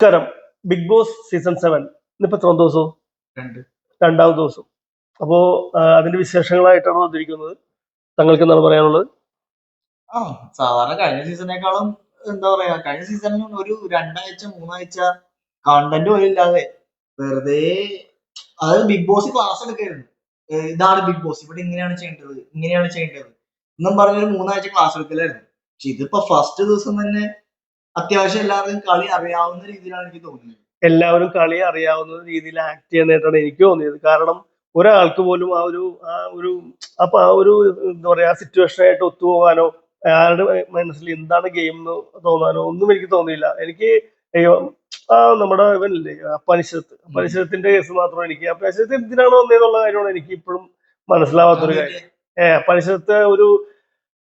നമസ്കാരം. Big boss season 7 ഇന്നിപ്പോ എത്രാം ദിവസവും? രണ്ട്. രണ്ടാമത്തെ ദിവസം. അപ്പോ അതിന്റെ വിശേഷങ്ങളായിട്ടാണ് വന്നിരിക്കുന്നത്. താങ്കൾക്ക് എന്താണ് പറയാനുള്ളത്? ആ സാധാരണ കഴിഞ്ഞ സീസണിനേക്കാളും എന്താ പറയാ, കഴിഞ്ഞ സീസണിൽ ഒരു 2 ആഴ്ച 3 ആഴ്ച കണ്ടന്റ് പോലും ഇല്ലാതെ വെറുതെ, അതായത് ബിഗ് ബോസ് ക്ലാസ് എടുക്കായിരുന്നു. ഇതാണ് ബിഗ് ബോസ്, ഇവിടെ ഇങ്ങനെയാണ് ചെയ്യേണ്ടത് എന്നും പറഞ്ഞൊരു 3 ആഴ്ച ക്ലാസ് എടുക്കലായിരുന്നു. പക്ഷെ ഇതിപ്പോ ഫസ്റ്റ് ദിവസം തന്നെ അത്യാവശ്യം എല്ലാവർക്കും കളി അറിയാവുന്ന രീതിയിലാണ് എനിക്ക് തോന്നുന്നത്. എല്ലാവരും കളി അറിയാവുന്ന രീതിയിൽ ആക്ട് ചെയ്യാനായിട്ടാണ് എനിക്ക് തോന്നിയത്. കാരണം ഒരാൾക്ക് പോലും ആ ഒരു എന്താ പറയാ സിറ്റുവേഷനായിട്ട് ഒത്തുപോകാനോ അയാളുടെ മനസ്സിൽ എന്താണ് ഗെയിം എന്ന് തോന്നാനോ ഒന്നും എനിക്ക് തോന്നിയില്ല. എനിക്ക് അയ്യോ, നമ്മുടെ ഇവനില്ലേ അപ്പനിശ്ചിതത്തിന്റെ കേസ് മാത്രം എനിക്ക് അപ്പനിശ്ചിതത്ത് എന്തിനാണ് വന്നതെന്നുള്ള കാര്യമാണ് എനിക്ക് ഇപ്പോഴും മനസ്സിലാവാത്തൊരു കാര്യം. അപ്പനിശ്ചിതത്തെ ഒരു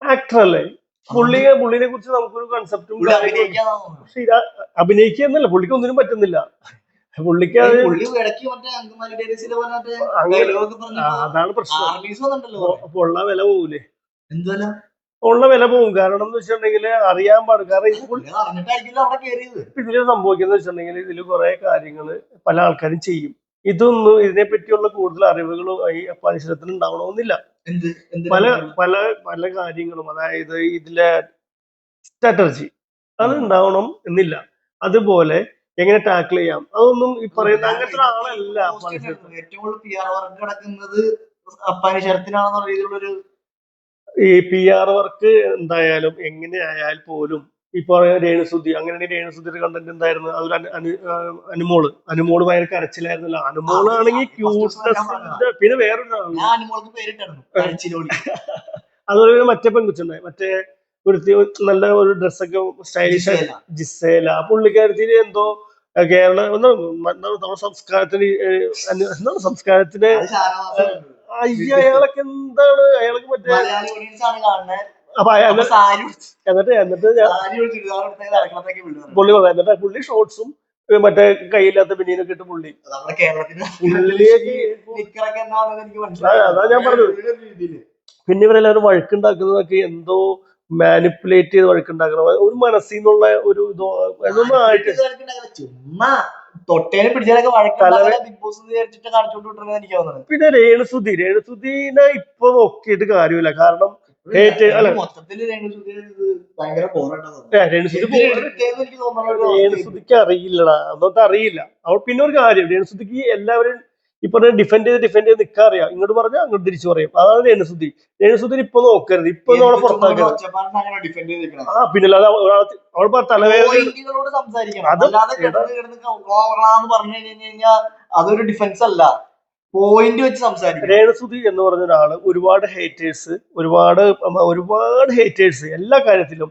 ആക്ടർ അല്ലേ? പുള്ളിനെ കുറിച്ച് നമുക്കൊരു കൺസെപ്റ്റും പുള്ളി അഭിനയിക്കാന്നാ തോന്നുന്നത്. പക്ഷെ അഭിനയിക്കുക എന്നല്ല, പുള്ളിക്ക് ഒന്നിനും പറ്റുന്നില്ല. പുള്ളിക്ക് അത് പുള്ളി ഇടയ്ക്ക് മറ്റേ അങ്കമാലി ഡേയ്സിലെ പോലെ മറ്റേ അങ്ങനെ dialogue പറഞ്ഞപ്പോ അതാണ് പ്രശ്നം. ആർമീസ് വന്നിട്ടുണ്ടല്ലോ. അപ്പൊ ഉള്ള വില പോകൂലേ? എന്തുവല്ല ഉള്ള വില പോകും. കാരണം എന്ന് വെച്ചിട്ടുണ്ടെങ്കിൽ അറിയാൻ പാടില്ല. കാരണം അറിഞ്ഞിട്ടായിരിക്കില്ല അവിടെ കയറിയത്. ഇതില് സംഭവിക്കുന്നത് വെച്ചിട്ടുണ്ടെങ്കിൽ ഇതിൽ കുറെ കാര്യങ്ങൾ പല ആൾക്കാരും ചെയ്യും. ഇതൊന്നും ഇതിനെ പറ്റിയുള്ള കൂടുതൽ അറിവുകളും ഈ പരിസരത്തിൽ ഉണ്ടാവണമെന്നില്ല. എന്ത് എന്ത് പല പല പല കാര്യങ്ങളും, അതായത് ഇതിലെ സ്ട്രാറ്റജി അത് ഉണ്ടാവണം എന്നില്ല. അതുപോലെ എങ്ങനെ ടാക്കിൾ ചെയ്യാം അതൊന്നും ഈ പറയുന്ന അങ്ങനത്തെ ഒരാളല്ല പരിസരത്ത്. ഏറ്റവും കൂടുതൽ PR വർക്ക് കിടക്കുന്നത് അപ്പാനിശരത്തിനാണെന്നുള്ള രീതിയിലുള്ളൊരു ഈ PR വർക്ക് എന്തായാലും എങ്ങനെ ആയാൽ പോലും ഇപ്പൊ രേണുസുതി, അങ്ങനെയാണെങ്കിൽ രേണുസുതിയുടെ കണ്ടന്റ് എന്തായിരുന്നു? അതൊരു അനുമോള് ഭയങ്കര കരച്ചിലായിരുന്നല്ലോ. അനുമോളാണെങ്കിൽ ക്യൂട്ട്നെസിന്റെ പിന്നെ വേറൊരു ഞാൻ അനുമോൾക്ക് പേരിട്ടായിരുന്നു കരച്ചിലോടി. അതുപോലെ മറ്റേ പെൺകുച്ചുണ്ടായി, മറ്റേ ഒരു നല്ല ഒരു ഡ്രസ്സൊക്കെ സ്റ്റൈലിഷ് ആയിട്ട് ജിസേല. പുള്ളിക്കാരത്തിന് എന്തോ കേരള നമ്മുടെ സംസ്കാരത്തിന് അയാളൊക്കെ എന്താണ്, അയാൾക്ക് മറ്റേ മലയാളി ഓഡിയൻസ് ആണ് കാണുന്നത്. അപ്പൊ എന്നിട്ട് പുള്ളി പറയാം, എന്നിട്ട് പുള്ളി ഷോർട്സും മറ്റേ കയ്യില്ലാത്ത ബനിയനൊക്കെ ഇട്ട് പുള്ളി നമ്മുടെ കേരളത്തിന് പുള്ളിലേക്ക് നിക്കറൊക്കെ എന്താണെന്ന് എനിക്ക് മനസ്സിലായി. അതാ ഞാൻ പറഞ്ഞത്. പിന്നെ ഇവരെല്ലാവരും വഴക്കുണ്ടാക്കുന്നതൊക്കെ എന്തോ മാനിപ്പുലേറ്റ് ചെയ്ത് വഴക്കുണ്ടാക്കണം. ഒരു മനസ്സിൽ നിന്നുള്ള ഒരു ഇതോ അതൊന്നും ആയിട്ട് ചുമ്മാ തൊട്ടേനെ പിടിച്ചാലൊക്കെ വഴക്കുണ്ടാകാൻ ബിഗ് ബോസ് വിചാരിച്ചിട്ട് കാണിച്ചോണ്ട് വിട്ടിരുന്നത് എനിക്ക് തോന്നുന്നത്. പിന്നെ രേണുസുധീനെ ഇപ്പൊ നോക്കിയിട്ട് കാര്യമില്ല. കാരണം മൊത്തത്തില് രേണുസുധിക്ക് അറിയില്ലടാ, അതൊന്നും അറിയില്ല. അവൾ പിന്നെ ഒരു കാര്യം, രേണുസുധിക്ക് എല്ലാവരും ഇപ്പൊ ഡിഫെൻഡ് ചെയ്ത് നിൽക്കാൻ അറിയാം. ഇങ്ങോട്ട് പറഞ്ഞാൽ അങ്ങോട്ട് തിരിച്ചു പറയും. അതാണ് രേണുസുധി ഇപ്പൊ നോക്കരുത്, ഇപ്പൊ നമ്മളെ പുറത്താക്കരുത്. പിന്നെ അവൾ സംസാരിക്കണം, അതൊരു ഡിഫൻസ് അല്ല, പോയിന്റ് വെച്ച് സംസാരിക്കും. രേണുസുധി എന്ന് പറഞ്ഞ ഒരാള് ഒരുപാട് ഹേറ്റേഴ്സ് എല്ലാ കാര്യത്തിലും,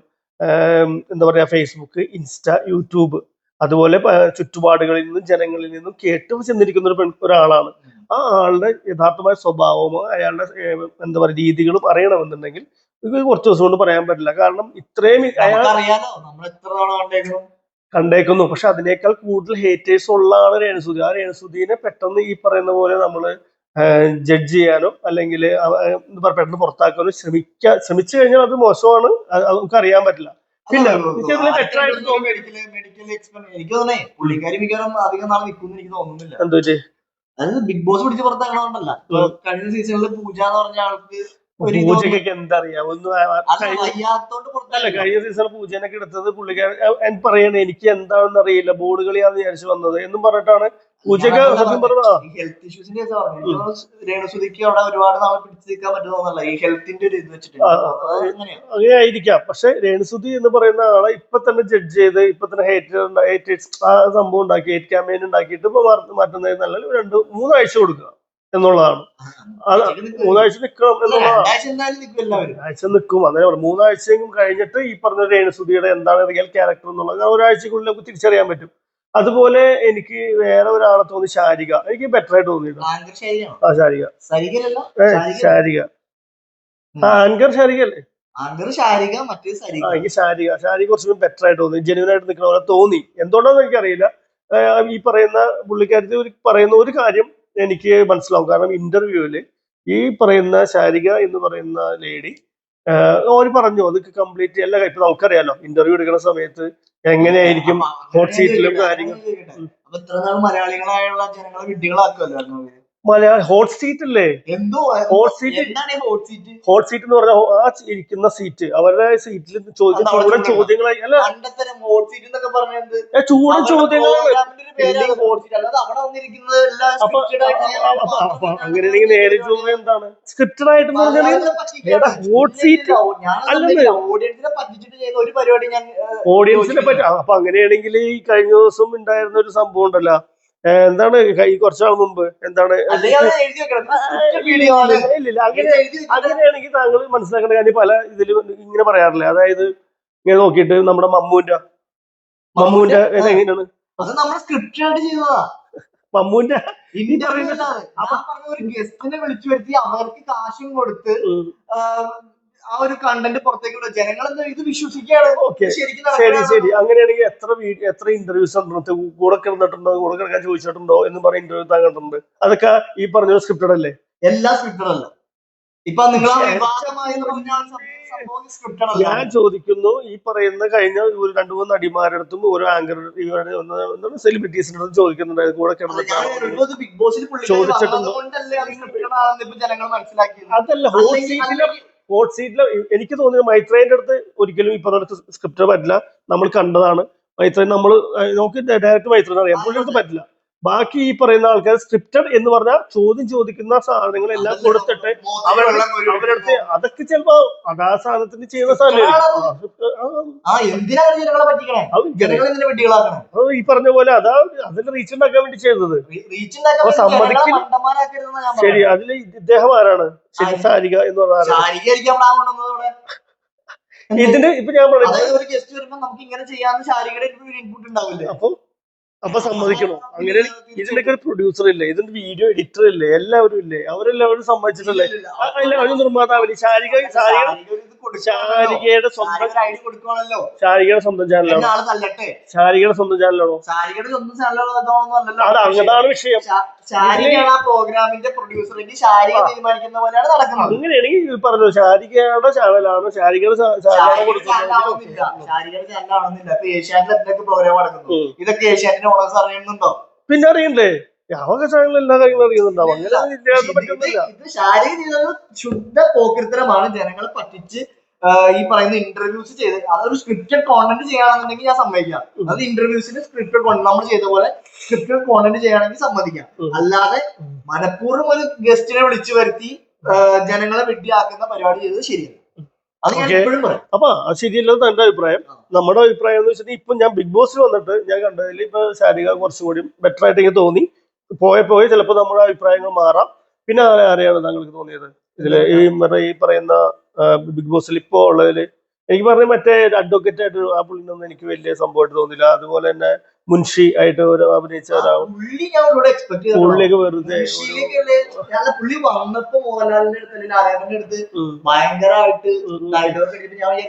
എന്താ പറയാ, ഫേസ്ബുക്ക്, ഇൻസ്റ്റ, യൂട്യൂബ്, അതുപോലെ ചുറ്റുപാടുകളിൽ നിന്നും ജനങ്ങളിൽ നിന്നും കേട്ട് ചെന്നിരിക്കുന്ന ഒരാളാണ്. ആ ആളുടെ യഥാർത്ഥമായ സ്വഭാവമോ അയാളുടെ എന്താ പറയുക രീതികളും അറിയണമെന്നുണ്ടെങ്കിൽ ഇത് കുറച്ച് ദിവസം കൊണ്ട് പറയാൻ പറ്റില്ല. കാരണം ഇത്രയും കണ്ടേക്കുന്നു. പക്ഷെ അതിനേക്കാൾ കൂടുതൽ ഹേറ്റേഴ്സ് ഉള്ള ആള് രേണുസുധി. ആ രേണുസുധീനെ പെട്ടെന്ന് ഈ പറയുന്ന പോലെ നമ്മള് ജഡ്ജ് ചെയ്യാനോ അല്ലെങ്കിൽ പെട്ടെന്ന് പുറത്താക്കാനോ ശ്രമിച്ചു കഴിഞ്ഞാൽ അത് മോശമാണ്. അത് നമുക്ക് അറിയാൻ പറ്റില്ല. പിന്നെ എനിക്ക് തോന്നേ പുള്ളിക്കാരി മിക്കവാറും അധികം നാളെ നിൽക്കുമെന്ന് എനിക്ക് തോന്നുന്നില്ല. എന്താ വെച്ചേ, അതായത് ബിഗ് ബോസ് പിടിച്ച് പുറത്താക്കണമെന്നല്ല. കഴിഞ്ഞ സീസണിൽ പൂജ എന്ന് പറഞ്ഞ ആൾക്ക് പൂജക്കൊക്കെ എന്തറിയാം ഒന്നും അല്ല. കഴിഞ്ഞ സീസൺ പൂജനൊക്കെ എടുത്തത് പുള്ളിക്കാരൻ പറയണേ എനിക്ക് എന്താണെന്ന് അറിയില്ല, ബോർഡ് കളിയാന്ന് വിചാരിച്ചു വന്നത് എന്നും പറഞ്ഞിട്ടാണ് പൂജക്ക് സത്യം പറഞ്ഞ ഹെൽത്ത് ഇഷ്യൂസിന്റെ രേണുസുധിക്ക് അവിടെ ഒരുപാട് നാളെ പിടിച്ചു നിൽക്കാൻ പറ്റുന്നതല്ല ഈ ഹെൽത്തിന്റെ ഒരു ഇത് വെച്ചിട്ട്. അങ്ങനെ ആയിരിക്കാം. പക്ഷെ രേണുസുധി എന്ന് പറയുന്ന ആളെ ഇപ്പൊ തന്നെ ജഡ്ജ് ചെയ്ത് ഇപ്പൊ തന്നെ ഹേറ്റേഴ്സ് ആ സംഭവം ഉണ്ടാക്കി, ഹേറ്റ് ക്യാമ്പയിൻ ഉണ്ടാക്കിയിട്ട് ഇപ്പൊ മാറ്റുന്നത് നല്ല 2-3 ആഴ്ച കൊടുക്കുക എന്നുള്ളതാണ്. 3 ആഴ്ച നിൽക്കണം എന്നുള്ളതാണ്. ആഴ്ച നിൽക്കും. അങ്ങനെ 3 ആഴ്ചയും കഴിഞ്ഞിട്ട് ഈ പറഞ്ഞ രേണുസുധിയുടെ എന്താണ് റിയൽ ക്യാരക്ടർ എന്നുള്ളത് ഒരാഴ്ചക്കുള്ളിൽ നമുക്ക് തിരിച്ചറിയാൻ പറ്റും. അതുപോലെ എനിക്ക് വേറെ ഒരാളെ തോന്നി, ശാരിക. എനിക്ക് ബെറ്റർ ആയിട്ട് തോന്നിയിട്ടുണ്ട്. ശാരിക ആങ്കർ ശാരികല്ലേ? എനിക്ക് ശാരിക കുറച്ചുകൂടി ബെറ്റർ ആയിട്ട് തോന്നി, ജെന്യൂൻ ആയിട്ട് നിൽക്കുന്ന പോലെ തോന്നി. എന്തുകൊണ്ടാന്ന് എനിക്കറിയില്ല. ഈ പറയുന്ന പുള്ളിക്കാരത്തിൽ പറയുന്ന ഒരു കാര്യം എനിക്ക് മനസ്സിലാവും. കാരണം ഇന്റർവ്യൂവില് ഈ പറയുന്ന ശാരിക എന്ന് പറയുന്ന ലേഡി അവർ പറഞ്ഞു അത് കംപ്ലീറ്റ് അല്ല. ഇപ്പൊ നമുക്കറിയാലോ ഇന്റർവ്യൂ എടുക്കുന്ന സമയത്ത് എങ്ങനെയായിരിക്കും അപ്പൊ ഹോട്ട് അങ്ങനെ സീറ്റിലും ചോദിക്കട്ടെ കാര്യങ്ങൾ. അപ്പൊ ഇത്ര നാൾ മലയാളികളായുള്ള ജനങ്ങളെ വിഡ്ഢികളാക്കുമല്ലോ മലയാള ഹോട്ട് സീറ്റ് അല്ലേ? എന്തോ ഹോട്ട് സീറ്റ് എന്താണ് ഹോട്ട് സീറ്റ്? ഹോട്ട് സീറ്റ് എന്ന് പറഞ്ഞാൽ ആ ഇരിക്കുന്ന സീറ്റ് അവരുടെ സീറ്റിൽ ചോദിച്ച ചൂടൻ ചോദ്യങ്ങളായി അല്ല പണ്ടത്തരം ഹോട്ട് സീറ്റ് എന്നൊക്കെ പറഞ്ഞത് ചൂടൻ ചോദ്യങ്ങളാണ്. ഹോട്ട് സീറ്റ് അല്ലാതെ അവിടെ വന്നിരിക്കുന്നത് എല്ലാം അപ്പൊ scripted ആയിട്ട് ചെയ്യാൻ വേണ്ടി അപ്പൊ അപ്പൊ മാത്രം അങ്ങനെയാണെങ്കിൽ നേരെ ചോദ്യം എന്താണ് സ്ക്രിപ്റ്റഡ് ആയിട്ട് മലയാളികളെ പറ്റിക്കാണ്. ഏതാ ഹോട്ട് സീറ്റ് അല്ലെന്ന് ഓഡിയൻസിനെ പറ്റിച്ചിട്ട് ചെയ്യുന്ന ഒരു പരിപാടി ഞാൻ ഓഡിയൻസിനെ പറ്റി. അപ്പൊ അങ്ങനെയാണെങ്കിൽ ഈ കഴിഞ്ഞ ദിവസം ഉണ്ടായിരുന്ന ഒരു സംഭവം ഉണ്ടല്ലോ, എന്താണ് ഈ കുറച്ചാൾ മുമ്പ് എന്താണ് അല്ലെങ്കിൽ അത് എഴുതി വെക്കണം scripted video ആണ്. ഇല്ലില്ല അങ്ങനെ എഴുതി വെക്കണം. അങ്ങനെയാണെങ്കിൽ താങ്കൾ മനസ്സിലാക്കേണ്ട കാര്യം പല ഇതിലും ഇങ്ങനെ പറയാറില്ല. അതായത് ഇങ്ങനെ നോക്കിയിട്ട് നമ്മുടെ മമ്മൂന്റെ എങ്ങനെയാണ് അത് നമ്മൾ സ്ക്രിപ്റ്റ് ആയിട്ട് ചെയ്തതാ. മമ്മൂന്റെ ഇന്റർവ്യൂ അല്ലാതെ ഞാൻ പറഞ്ഞ ഒരു ഗസ്റ്റിനെ വിളിച്ചു വരുത്തി അവർക്ക് കാശും കൊടുത്ത് ആ ഒരു കണ്ടന്റ് പുറത്തേക്ക് വിടുക. ജനങ്ങളെന്താ ഇത് വിശ്വസിക്കുകയാണ്. ഓക്കെ ശരിക്കും ശരി നടക്കുകയാണ്. ശരി അങ്ങനെയാണെങ്കിൽ എത്ര ഇന്റർവ്യൂസ് കൂടെ കിടന്നിട്ടുണ്ടോ കൂടെ കിടക്കാൻ ചോദിച്ചിട്ടുണ്ടോ എന്ന് പറഞ്ഞ ഇന്റർവ്യൂ താൻ കണ്ടിട്ടുണ്ട്. അതൊക്കെ ഈ പറഞ്ഞ സ്ക്രിപ്റ്റഡ് അല്ലേ? എല്ലാം സ്ക്രിപ്റ്റഡ് അല്ല. ഇപ്പൊ നിങ്ങൾ വിവാദമായി സംഭവം സ്ക്രിപ്റ്റഡ് അല്ല. ഞാൻ ചോദിക്കുന്നു, ഈ പറയുന്ന കഴിഞ്ഞ ഒരു 2-3 നടിമാരടുത്തും ഓരോ ആങ്കർ സെലിബ്രിറ്റീസിന്റെ അടുത്തും ചോദിക്കുന്നുണ്ടായിരുന്നു കൂടെ കിടന്നിട്ട് ബിഗ് ബോസിൽ ചോദിച്ചിട്ടുണ്ടോ? ജനങ്ങൾ മനസ്സിലാക്കിയത് അതല്ല ഹോട്ട് സീറ്റില് എനിക്ക് തോന്നിയത് മൈത്രേന്റെ അടുത്ത് ഒരിക്കലും ഇപ്പൊ സ്ക്രിപ്റ്റ് പറ്റില്ല. നമ്മൾ കണ്ടതാണ് മൈത്രേൻ. നമ്മൾ നമുക്ക് ഡയറക്റ്റ് മൈത്രേൻ അറിയാം, പുള്ളിയുടെ അടുത്ത് പറ്റില്ല. ബാക്കി ഈ പറയുന്ന ആൾക്കാർ സ്ക്രിപ്റ്റഡ് എന്ന് പറഞ്ഞാൽ ചോദ്യം ചോദിക്കുന്ന സാധനങ്ങളെല്ലാം കൊടുത്തിട്ട് അവരടുത്ത് അതൊക്കെ ചിലപ്പോ അതാ സാധനത്തിന് ചെയ്യുന്ന അത് ഈ പറഞ്ഞ പോലെ അതിൽ റീച്ച് ഉണ്ടാക്കാൻ വേണ്ടി ചെയ്തത്. ശരി, അതില് ഇദ്ദേഹം ആരാണ്? ശരി, സാരിക എന്ന് പറഞ്ഞ ഇതിന് ഇപ്പൊ ഞാൻ പറഞ്ഞു അപ്പൊ സമ്മതിക്കണോ? അങ്ങനെ ഇതിന്റെയൊക്കെ ഒരു പ്രൊഡ്യൂസർ ഇല്ലേ, ഇതിന്റെ വീഡിയോ എഡിറ്റർ ഇല്ലേ, എല്ലാവരും ഇല്ലേ, അവരെല്ലാവരും സമ്മതിച്ചിട്ടല്ലേ? ഒരു നിർമ്മാതാവില്ലേ? ശാരികയുടെ സ്വന്തം ചാനലാണോ? ശാരികയുടെ സ്വന്തം ചാനലാണോ? അതാണ് വിഷയം. പ്രോഗ്രാമിന്റെ പ്രൊഡ്യൂസറിന്റെ ശാരിക തീരുമാനിക്കുന്ന പോലെയാണ് നടക്കുന്നത്. അങ്ങനെയാണെങ്കിൽ പറഞ്ഞു ശാരികയുടെ ചാനലാണോ ശാരികയുടെ ചാനലാണോ കൊടുക്കുന്നത്? ശാരികയുടെ ചാനലാണെന്നില്ല. ഇപ്പൊ ഏഷ്യാനെറ്റിലൊക്കെ പ്രോഗ്രാം നടക്കുന്നു. ഇതൊക്കെ ഏഷ്യാനെറ്റിന്റെ ഓണേഴ്സ് അറിയുന്നുണ്ടോ? പിന്നെ അറിയണ്ടേ? അവരുടെ ചാനലിൽ എല്ലാ കാര്യങ്ങളും അറിയുന്നുണ്ടാവും. അങ്ങനെ പറ്റുന്നില്ല. ഇത് ശാരിക ചെയ്തത് ശുദ്ധ പോക്കിരിത്തരമാണ്. ജനങ്ങളെ പറ്റിച്ച് ഈ പറയുന്ന ഇന്റർവ്യൂസ് ചെയ്ത് അതൊരു സ്ക്രിപ്റ്റഡ് കോണ്ടന്റ് ചെയ്യാണെന്നുണ്ടെങ്കിൽ ഞാൻ സമ്മതിക്കാം. അത് ഇന്റർവ്യൂസിന് സ്ക്രിപ്റ്റഡ് കോണ്ടന്റ് നമ്മൾ ചെയ്ത പോലെ സ്ക്രിപ്റ്റഡ് കോണ്ടന്റ് ചെയ്യുകയാണെങ്കിൽ സമ്മതിക്കാം. അല്ലാതെ മനഃപൂർവ്വം ഒരു ഗസ്റ്റിനെ വിളിച്ചു വരുത്തി ജനങ്ങളെ വെട്ടിയാക്കുന്ന പരിപാടി ചെയ്തത് ശരിയല്ല. അത് ഞാൻ എപ്പോഴും പറയും. അപ്പൊ ശരിയല്ലെന്ന് എന്റെ അഭിപ്രായം. നമ്മുടെ അഭിപ്രായം എന്ന് വെച്ചാൽ ഇപ്പൊ ഞാൻ ബിഗ് ബോസിൽ വന്നിട്ട് ഞാൻ കണ്ടതിൽ ഇപ്പൊ ശാരിക കുറച്ചുകൂടി ബെറ്റർ ആയിട്ട് എനിക്ക് തോന്നി. പോയ ചിലപ്പോൾ നമ്മുടെ അഭിപ്രായങ്ങൾ മാറാം. പിന്നെ ആരെയാണ് താങ്കൾക്ക് തോന്നിയത് ഇതില് ഈ പറയുന്ന ബിഗ് ബോസിൽ ഇപ്പോ ഉള്ളതില്? എനിക്ക് പറഞ്ഞ മറ്റേ അഡ്വക്കേറ്റ് ആയിട്ട് ആ പുള്ളിനൊന്നും എനിക്ക് വലിയ സംഭവമായിട്ട് തോന്നില്ല. അതുപോലെ തന്നെ മുൻഷി ആയിട്ട് ഒരു അഭിനയിച്ച പുള്ളിയൊക്കെ വെറുതെ പുള്ളി വന്നപ്പോ മോഹൻലാലിന്റെ അടുത്ത് ലാലേട്ടന്റെ അടുത്ത് ഭയങ്കരമായിട്ട്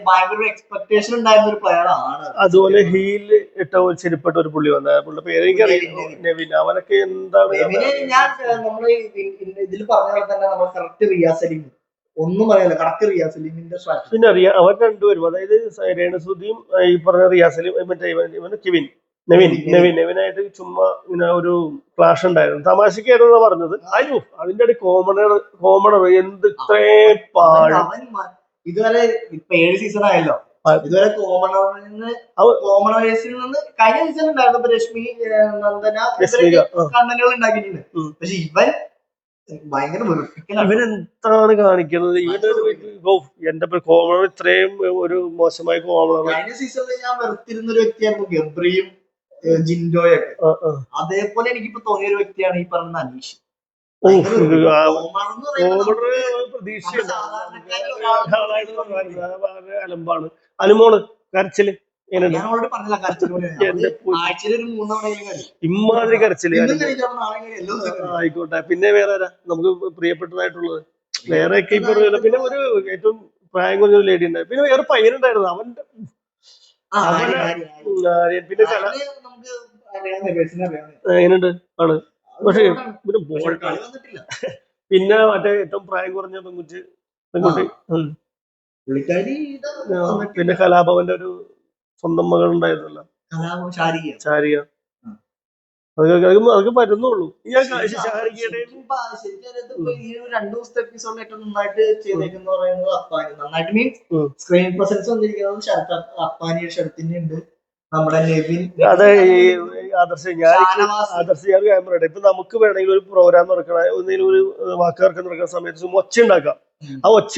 ഭയങ്കര ഒരു എക്സ്പെക്ടേഷൻ ഉണ്ടായിരുന്ന ഒരു പ്ലെയർ ആണ്. അതുപോലെ ഹീല് ഇട്ട ചെരുപ്പിട്ട ഒരു പുള്ളി വന്ന പുള്ളിയുടെ പേര് എനിക്കറിയാം, നെവിൻ. അവനൊക്കെ എന്താണ് ഞാൻ നമ്മള് ഇതിൽ പറഞ്ഞ പോലെ തന്നെ നമ്മൾ കറക്റ്റ് റിയാസ് സലീം ഒന്നും പറയല്ല. കറക്റ്റ് റിയാസ് സലീമിന്റെ പിന്നെ അറിയാം അവർ രണ്ടുപേരും, അതായത് രേണുസുധിയും ഈ പറഞ്ഞ റിയാസ് സലീം മറ്റേ ഇവന് നെവിനായിട്ട് ചുമ്മാ ഇങ്ങനെ ഒരു ക്ലാഷ് ഉണ്ടായിരുന്നു. തമാശക്കായിരുന്നു പറഞ്ഞത്. അയ്യോ അതിന്റെ ഇടയിൽ കോമണർ എന്ത് ഇത്രയും പാഴ്. ഇതുവരെ ഇപ്പൊ 7 സീസൺ ആയല്ലോ. ഇതുവരെ കോമണേഴ്സിൽ നിന്ന് കഴിഞ്ഞ സീസൺ ഉണ്ടായിരുന്നു രശ്മി നന്ദന കണ്ടന്റുകൾ ഉണ്ടാക്കിയിട്ടുണ്ട്. പക്ഷെ ഇവൻ ഭയങ്കര ഇവനെന്താണ് കാണിക്കുന്നത്? എന്റെ കോമണർ ഇത്രയും ഒരു മോശമായ കോമണർ. കഴിഞ്ഞ സീസണിൽ ഞാൻ വെറുത്തിരുന്ന ഒരു വ്യക്തിയായിരുന്നു ഗബ്രിയും ജിൻഡോയൊക്കെ. അതേപോലെ എനിക്കിപ്പോ തോന്നിയ ഒരു വ്യക്തിയാണ് ഈ പറഞ്ഞ അനീഷ്. അലമ്പാണ്. അനുമോള് കരച്ചില് ഇമ്മാതിരി കരച്ചില്. ആയിക്കോട്ടെ. പിന്നെ വേറെ ആരാ നമുക്ക് പ്രിയപ്പെട്ടതായിട്ടുള്ളത്? വേറെയൊക്കെ ഇപ്പൊ പിന്നെ ഒരു ഏറ്റവും പ്രായം കുറഞ്ഞൊരു ലേഡി ഉണ്ടായി. പിന്നെ വേറെ പയ്യനുണ്ടായിരുന്നു അവന്റെ പിന്നെ എങ്ങനെയുണ്ട് ആണ്. പക്ഷെ പിന്നെ ബോൾട്ടാണ്. പിന്നെ മറ്റേ ഏറ്റവും പ്രായം കുറഞ്ഞ പെൺകുട്ടി പിന്നെ കലാഭവന്റെ ഒരു സ്വന്തം മകൾ ഉണ്ടായിരുന്നല്ലോ. ശാരിക. ശാരിക ഉം. അതൊക്കെ വരുന്നുള്ളൂ. ഞാൻ ശരിക്കും ശാരികയുടെയും ശരിക്കും അതിനകത്ത് ഈ ഒരു 2 ദിവസത്തെ എപ്പിസോഡിൽ ഏറ്റവും നന്നായിട്ട് ചെയ്തേക്കെന്ന് പറയുന്നത് അപ്പാനി. നന്നായിട്ട് മീൻസ് ഉം. സ്ക്രീൻ പ്രസൻസ് വന്നിരിക്കുന്നത് അപ്പാനി ശരത്തിന്റെ ഉണ്ട്, നമ്മുടെ അതെ ഈ നെവിൻ ആദർശ് ഞാൻ ഷാനവാസ്. ആദർശ് ഞാൻ ക്യാമറ ഇടാം. ഇപ്പൊ നമുക്ക് വേണമെങ്കിൽ ഒരു പ്രോഗ്രാം നടക്കണ എന്തെങ്കിലും ഒരു വാക്കുകാർക്ക് നടക്കുന്ന സമയത്ത് ചുമ്മാ ഒച്ച ഉണ്ടാക്കാം. ആ ഒച്ച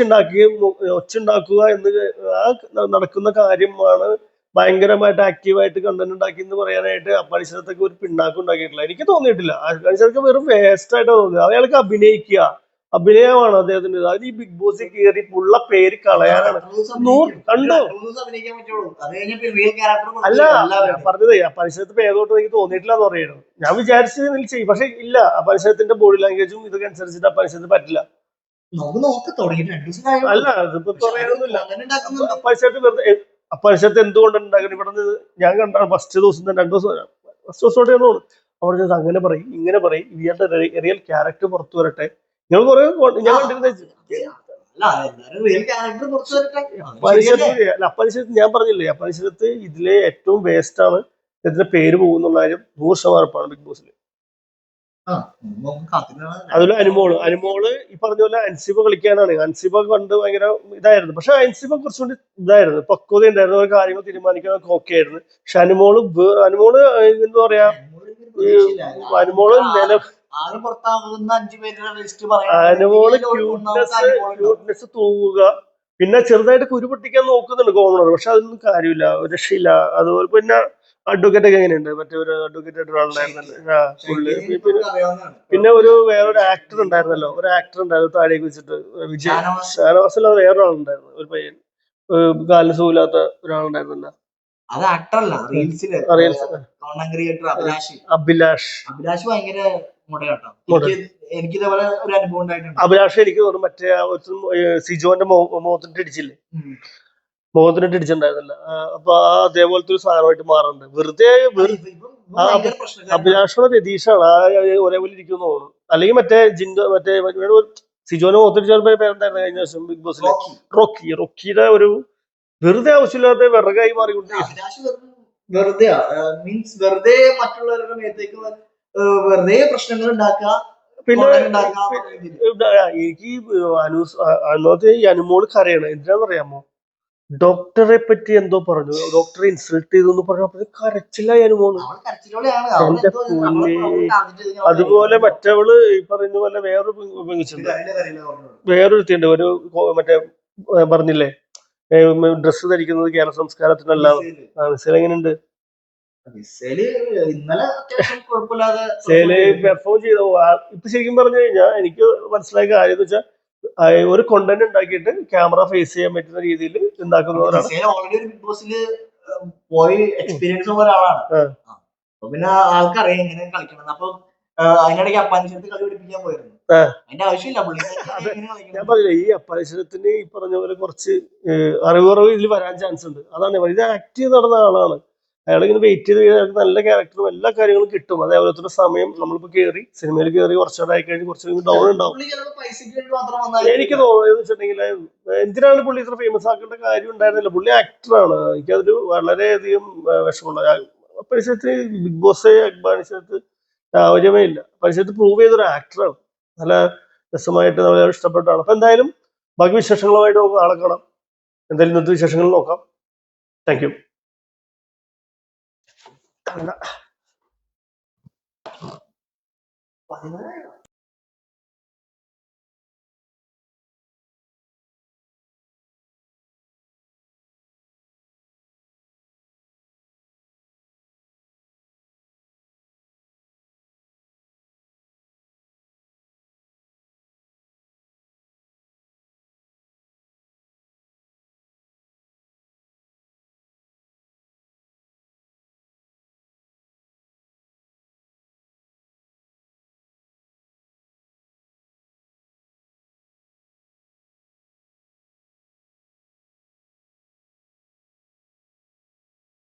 ഉണ്ടാക്കുക എന്ന് ആ നടക്കുന്ന കാര്യമാണ് ഭയങ്കരമായിട്ട് ആക്റ്റീവായിട്ട് കണ്ടന്റ് ഉണ്ടാക്കി എന്ന് പറയാനായിട്ട് അപ്പാനിശത്തൊക്കെ ഒരു പിണ്ണാക്കും ഉണ്ടാക്കിയിട്ടില്ല. എനിക്ക് തോന്നിയിട്ടില്ല. അപ്പാനിശത്തൊക്കെ വെറും വേസ്റ്റ് ആയിട്ടാണ് തോന്നിയത്. അയാൾക്ക് അഭിനയമാണ് അദ്ദേഹത്തിന്റെ. അത് ഈ ബിഗ് ബോസിൽ കയറി ഉള്ള പേര് കളയാനാണ്. കണ്ടോ? അല്ല പറഞ്ഞത് അപ്പാനിശത്ത് ഏതോട്ട് എനിക്ക് തോന്നിയിട്ടില്ല എന്ന് പറയുന്നത്. ഞാൻ വിചാരിച്ചത് ചെയ്യും, പക്ഷെ ഇല്ല. അപ്പാനിശത്തിന്റെ ബോഡി ലാംഗ്വേജും ഇതൊക്കെ അനുസരിച്ചിട്ട് അപ്പാനിശത്ത് പറ്റില്ല. അല്ല അതിപ്പോ പറയാനൊന്നുമില്ല. അപ്പാനിശത്ത് വെറുതെ അപ്പാനിശത്ത് എന്തുകൊണ്ടാണ് ഉണ്ടാക്കുന്നത്? ഇവിടെ നിന്ന് ഞാൻ കണ്ടാണ് ഫസ്റ്റ് ദിവസം തന്നെ 2 ദിവസം ഫസ്റ്റ് ദിവസമായിട്ട് തോന്നുന്നു അവിടെ അങ്ങനെ പറയും ഇങ്ങനെ പറയും, ഇവരുടെ റിയൽ ക്യാരക്ടർ പുറത്തു വരട്ടെ. ഞാൻ കുറെ ഞാൻ കണ്ടിരുന്ന അപ്പാനിശത്ത് ഞാൻ പറഞ്ഞില്ലേ, അപ്പാനിശത്ത് ഇതിലെ ഏറ്റവും വേസ്റ്റ് ആണ്. ഇതിന്റെ പേര് പോകുന്നുള്ള കാര്യം 100% ബിഗ് ബോസിൽ. അതുപോലെ അനുമോള് ഈ പറഞ്ഞ പോലെ അൻസിബ കളിക്കാനാണ്. അൻസിബ കണ്ട് ഭയങ്കര ഇതായിരുന്നു. പക്ഷെ അൻസിബ കുറച്ചുകൂടി ഇതായിരുന്നു, പക്വത ഉണ്ടായിരുന്നു, ഓരോ കാര്യങ്ങൾ തീരുമാനിക്കാനൊക്കെ ഓക്കെ ആയിരുന്നു. പക്ഷെ അനുമോള് എന്താ പറയാ, അനുമോള് ക്യൂട്ട്നെസ് തൂവുക, പിന്നെ ചെറുതായിട്ട് കുരുപൊട്ടിക്കാൻ നോക്കുന്നുണ്ട് കോമണർ. പക്ഷെ അതൊന്നും കാര്യമില്ല, രക്ഷയില്ല. അതുപോലെ പിന്നെ അഡ്വക്കേറ്റ് ഒക്കെ എങ്ങനെയുണ്ട്? മറ്റേ ഒരു അഡ്വക്കേറ്റ് ആയിട്ട് ഒരാളുണ്ടായിരുന്നല്ലോ പുള്ളി. പിന്നെ വേറൊരു ആക്ടർ ഉണ്ടായിരുന്നല്ലോ, ഒരു ആക്ടർ ഉണ്ടായിരുന്നു താഴേക്ക് വെച്ചിട്ട്, വിജയ് ഷാനവാസിൽ. അത് വേറൊരാളുണ്ടായിരുന്നു, ഒരു പയ്യൻ കാലിന് സുഖമില്ലാത്ത ഒരാളുണ്ടായിരുന്നല്ലോ. അത് ആക്ടറല്ല, റീൽസില് അഭിലാഷ് ഭയങ്കര മുടയാട്ടോ. എനിക്ക് ഇതേപോലെ ഒരു അനുഭവം ഉണ്ടായിട്ടുണ്ട്. അഭിലാഷ് എനിക്ക് തോന്നുന്നു മറ്റേ സിജോന്റെ മുഖത്തിട്ട് ഇടിച്ചില്ലേ, മുഖത്തിനിട്ട് ഇടിച്ചിട്ടുണ്ടായിരുന്നില്ല. അപ്പൊ അതേപോലത്തെ ഒരു സാധനമായിട്ട് മാറുന്നുണ്ട്. വെറുതെ അഭിലാഷോ രതീഷാണ് ഒരേപോലെ ഇരിക്കുന്നു തോന്നുന്നു. അല്ലെങ്കിൽ മറ്റേ സിജോന്റെ മുഖത്തിടിച്ച പേരുണ്ടായിരുന്നു കഴിഞ്ഞ ദിവസം ബിഗ് ബോസിൽ, റോക്കിയുടെ ഒരു വെറുതെ ആവശ്യമില്ലാത്ത വിറകായി മാറിക്കൊണ്ടിരിക്കും. വെറുതെ മറ്റുള്ളവരുടെ മേത്തേക്ക് വെറുതെ പ്രശ്നങ്ങൾ ഉണ്ടാക്കുക. പിന്നെ എനിക്ക് അന്നത്തെ ഈ അനുമോള് കരയണം. എന്തിനാന്നറിയാമോ? ഡോക്ടറെ പറ്റി എന്തോ പറഞ്ഞു, ഡോക്ടറെ ഇൻസൾട്ട് ചെയ്തു എന്ന് പറഞ്ഞു. അപ്പൊ കരച്ചില്ല അനുമോള്. എന്റെ പുള്ളി. അതുപോലെ മറ്റവള് ഈ പറഞ്ഞ പോലെ വേറൊരുത്തിണ്ട്, ഒരു മറ്റേ പറഞ്ഞില്ലേ ഡ്രസ്സ് ധരിക്കുന്നത് കേരള സംസ്കാരത്തിനല്ല. മിസൈൽ എങ്ങനെയുണ്ട്? പെർഫോം ചെയ്ത ഇപ്പൊ ശരിക്കും പറഞ്ഞു കഴിഞ്ഞാൽ എനിക്ക് മനസ്സിലായ കാര്യം എന്ന് വെച്ചാൽ ഒരു കോണ്ടന്റ് ഉണ്ടാക്കിയിട്ട് ക്യാമറ ഫേസ് ചെയ്യാൻ പറ്റുന്ന രീതിയിൽ ഉണ്ടാക്കുന്നവരാണ്. പോയി എക്സ്പീരിയൻസ് ഉള്ള ഒരാളാണ്. പിന്നെ ആൾക്കറിയാം എങ്ങനെ കളിക്കണം. അപ്പൊ അതിനിടയ്ക്ക് അപ്പാനിശത്ത് കളി പഠിപ്പിക്കാൻ പോയിരുന്നു. അതിന്റെ ആവശ്യമില്ല. ഞാൻ പറഞ്ഞില്ല, ഈ അപ്പാനിശത്തിന് ഈ പറഞ്ഞ പോലെ കുറച്ച് അറിവുറവ് ഇതിൽ വരാൻ ചാൻസ് ഉണ്ട്. അതാണ് ഇത് ആക്ട് ചെയ്ത് നടന്ന ആളാണ്. അയാളിങ്ങനെ വെയിറ്റ് ചെയ്ത് കഴിഞ്ഞാൽ നല്ല ക്യാരക്ടറും എല്ലാ കാര്യങ്ങളും കിട്ടും. അതേപോലെ തന്നെ സമയം നമ്മളിപ്പോ സിനിമയിൽ കയറി കുറച്ചുകൂടെ ആയി കഴിഞ്ഞ് കുറച്ച് ഡൗൺ ഉണ്ടാവും. എനിക്ക് തോന്നുന്നത് വെച്ചിട്ടുണ്ടെങ്കിൽ എന്തിനാണ് പുള്ളി ഇത്ര ഫേമസ് ആക്കേണ്ട കാര്യം ഉണ്ടായിരുന്നില്ല. പുള്ളി ആക്ടറാണ്. എനിക്കതൊരു വളരെയധികം വിഷമമുള്ള പരിസരത്തിന് ബിഗ് ബോസ് അപ്പാനിശത്ത് ആവശ്യമേ ഇല്ല. പരിസരത്ത് പ്രൂവ് ചെയ്തൊരു ആക്ടറാണ്. നല്ല രസമായിട്ട് നമ്മൾ ഇഷ്ടപ്പെട്ടാണ്. അപ്പൊ എന്തായാലും ബാക്കി വിശേഷങ്ങളുമായിട്ട് നമുക്ക് നാളെ കാണാം. എന്തായാലും ഇന്നത്തെ വിശേഷങ്ങൾ നോക്കാം. Thank you.